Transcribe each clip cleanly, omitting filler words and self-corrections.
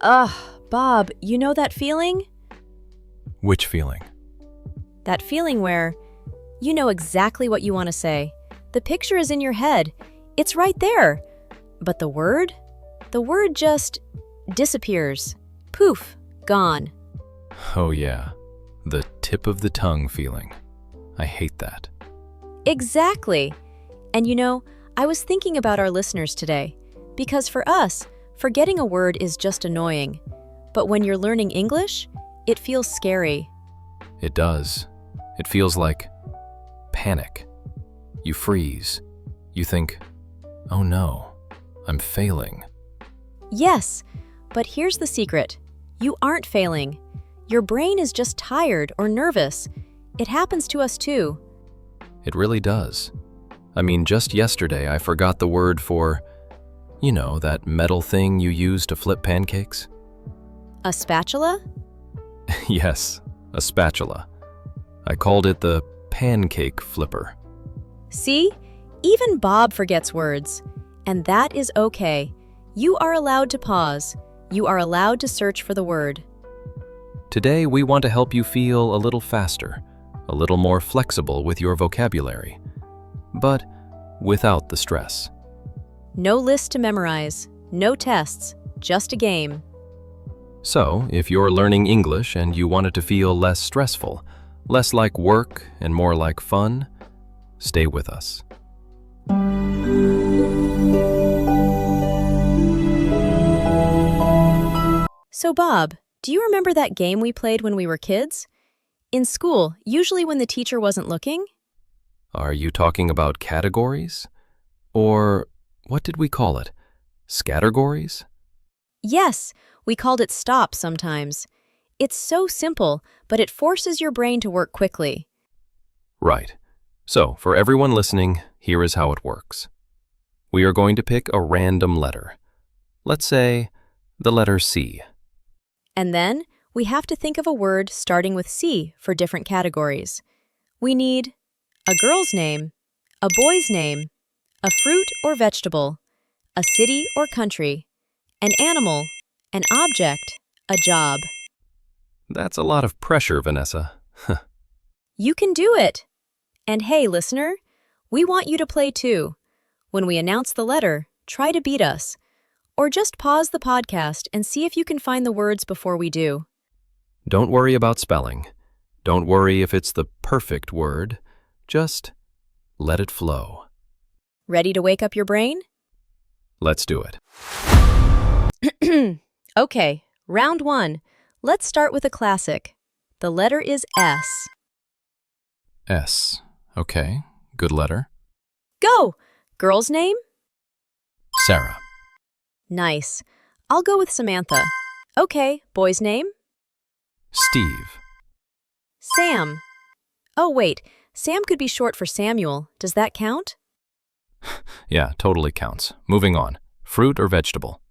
Ugh, Bob, you know that feeling? Which feeling? That feeling where you know exactly what you want to say. The picture is in your head. It's right there. But the word? The word just disappears. Poof, gone. Oh yeah, the tip of the tongue feeling. I hate that. Exactly. And you know, I was thinking about our listeners today. Because for us, forgetting a word is just annoying. But when you're learning English, it feels scary. It does. It feels like panic. You freeze. You think, oh no, I'm failing. Yes, but here's the secret. You aren't failing. Your brain is just tired or nervous. It happens to us too. It really does. I mean, just yesterday I forgot the word for, you know, that metal thing you use to flip pancakes? A spatula? Yes, a spatula. I called it the pancake flipper. See? Even Bob forgets words. And that is okay. You are allowed to pause. You are allowed to search for the word. Today we want to help you feel a little faster, a little more flexible with your vocabulary, but without the stress. No list to memorize. No tests. Just a game. So, if you're learning English and you want it to feel less stressful, less like work and more like fun, stay with us. So Bob, do you remember that game we played when we were kids? In school, usually when the teacher wasn't looking? Are you talking about categories? Or what did we call it? Scattergories? Yes, we called it stop sometimes. It's so simple, but it forces your brain to work quickly. Right. So, for everyone listening, here is how it works. We are going to pick a random letter. Let's say the letter C. And then we have to think of a word starting with C for different categories. We need a girl's name, a boy's name, a fruit or vegetable, a city or country, an animal, an object, a job. That's a lot of pressure, Vanessa. You can do it! And hey, listener, we want you to play too. When we announce the letter, try to beat us. Or just pause the podcast and see if you can find the words before we do. Don't worry about spelling. Don't worry if it's the perfect word. Just let it flow. Ready to wake up your brain? Let's do it. Okay, round one. Let's start with a classic. The letter is S. S. Okay, good letter. Go! Girl's name? Sarah. Nice. I'll go with Samantha. Okay, boy's name? Steve. Sam. Oh, wait. Sam could be short for Samuel. Does that count? Yeah, totally counts. Moving on. Fruit or vegetable?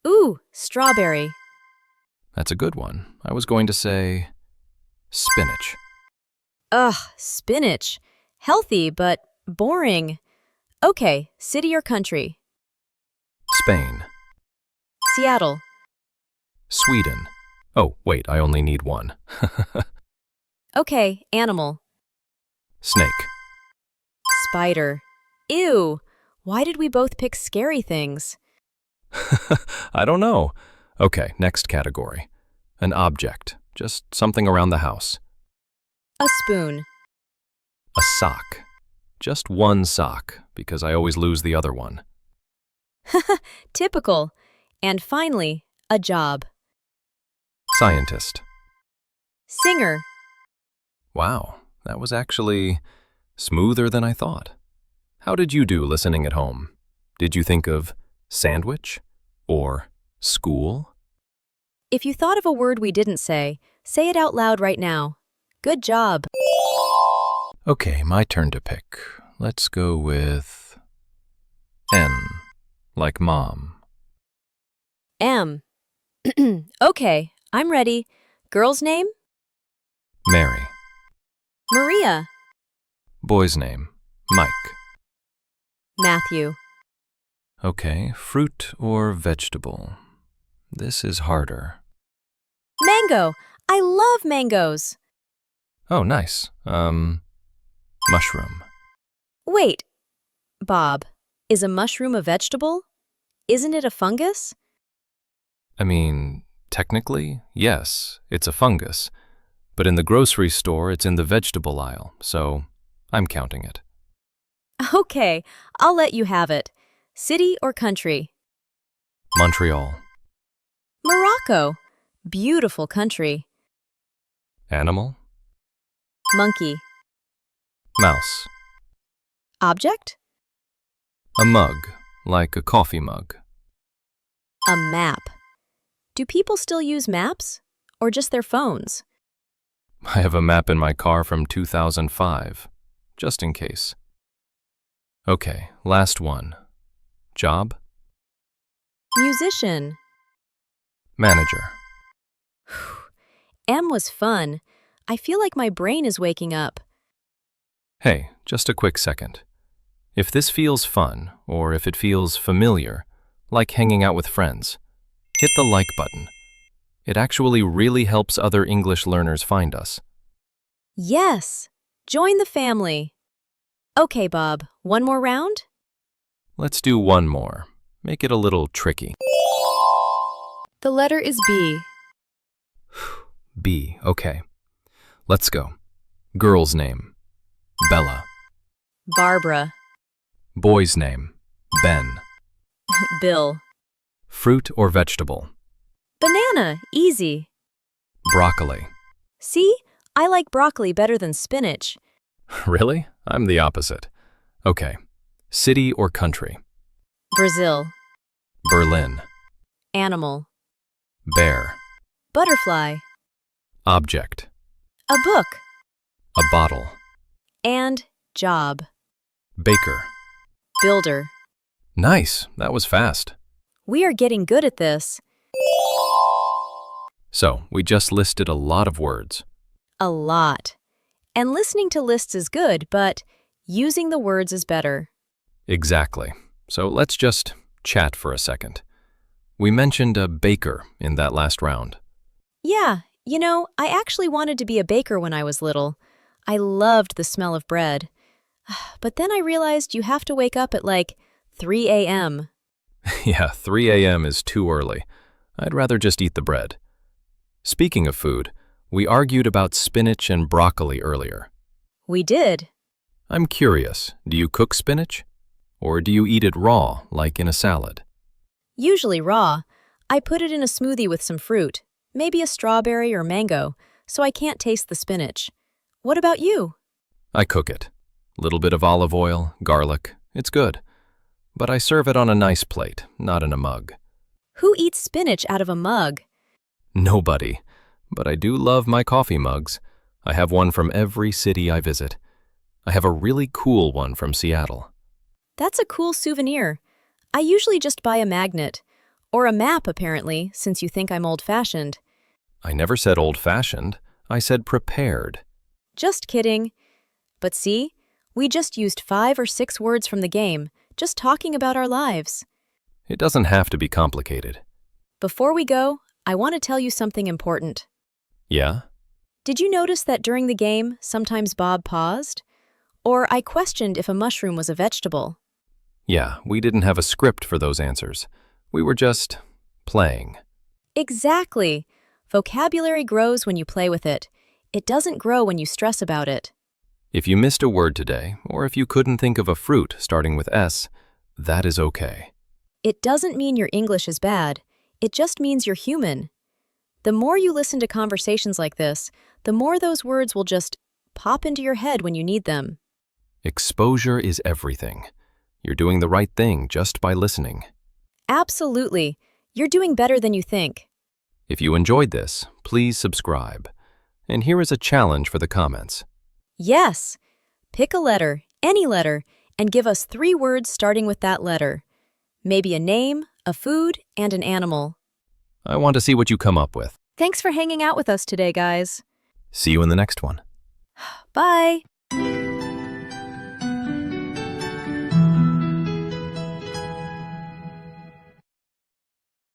Ooh, strawberry. That's a good one. I was going to say spinach. Ugh, spinach. Healthy, but boring. Okay, city or country? Spain. Seattle. Sweden. Oh, wait, I only need one. Okay, animal. Snake. Spider. Ew. Why did we both pick scary things? I don't know. Okay, next category. An object. Just something around the house. A spoon. A sock. Just one sock, because I always lose the other one. Typical. And finally, a job. Scientist. Singer. Wow, that was actually smoother than I thought. How did you do listening at home? Did you think of sandwich or school? If you thought of a word we didn't say it out loud right now. Good job. Okay, my turn to pick. Let's go with N, like mom. M. Okay, I'm ready. Girl's name? Mary. Maria. Boy's name, Mike. Matthew. Okay, fruit or vegetable? This is harder. Mango! I love mangoes! Oh, nice. Mushroom. Wait, Bob, is a mushroom a vegetable? Isn't it a fungus? I mean, technically, yes, it's a fungus. But in the grocery store, it's in the vegetable aisle, so I'm counting it. Okay, I'll let you have it. City or country? Montreal. Morocco. Beautiful country. Animal. Monkey. Mouse. Object? A mug, like a coffee mug. A map. Do people still use maps? Or just their phones? I have a map in my car from 2005, just in case. Okay, last one. Job? Musician. Manager. M was fun. I feel like my brain is waking up. Hey, just a quick second. If this feels fun, or if it feels familiar, like hanging out with friends, hit the like button. It actually really helps other English learners find us. Yes! Join the family. Okay, Bob, one more round? Let's do one more. Make it a little tricky. The letter is B. B, okay. Let's go. Girl's name. Bella. Barbara. Boy's name. Ben. Bill. Fruit or vegetable. Banana, easy. Broccoli. See? I like broccoli better than spinach. Really? I'm the opposite. Okay. City or country. Brazil. Berlin. Animal. Bear. Butterfly. Object. A book. A bottle. And job. Baker. Builder. Nice, that was fast. We are getting good at this. So, we just listed a lot of words. A lot. And listening to lists is good, but using the words is better. Exactly. So let's just chat for a second. We mentioned a baker in that last round. Yeah, I actually wanted to be a baker when I was little. I loved the smell of bread. But then I realized you have to wake up at like 3 a.m. Yeah, 3 a.m. is too early. I'd rather just eat the bread. Speaking of food, we argued about spinach and broccoli earlier. We did. I'm curious, do you cook spinach? Or do you eat it raw, like in a salad? Usually raw. I put it in a smoothie with some fruit, maybe a strawberry or mango, so I can't taste the spinach. What about you? I cook it. Little bit of olive oil, garlic, it's good. But I serve it on a nice plate, not in a mug. Who eats spinach out of a mug? Nobody. But I do love my coffee mugs. I have one from every city I visit. I have a really cool one from Seattle. That's a cool souvenir. I usually just buy a magnet. Or a map, apparently, since you think I'm old-fashioned. I never said old-fashioned. I said prepared. Just kidding. But see, we just used 5 or 6 words from the game, just talking about our lives. It doesn't have to be complicated. Before we go, I want to tell you something important. Yeah? Did you notice that during the game, sometimes Bob paused? Or I questioned if a mushroom was a vegetable. Yeah, we didn't have a script for those answers. We were just playing. Exactly. Vocabulary grows when you play with it. It doesn't grow when you stress about it. If you missed a word today, or if you couldn't think of a fruit starting with S, that is okay. It doesn't mean your English is bad. It just means you're human. The more you listen to conversations like this, the more those words will just pop into your head when you need them. Exposure is everything. You're doing the right thing just by listening. Absolutely. You're doing better than you think. If you enjoyed this, please subscribe. And here is a challenge for the comments. Yes. Pick a letter, any letter, and give us 3 words starting with that letter. Maybe a name, a food, and an animal. I want to see what you come up with. Thanks for hanging out with us today, guys. See you in the next one. Bye.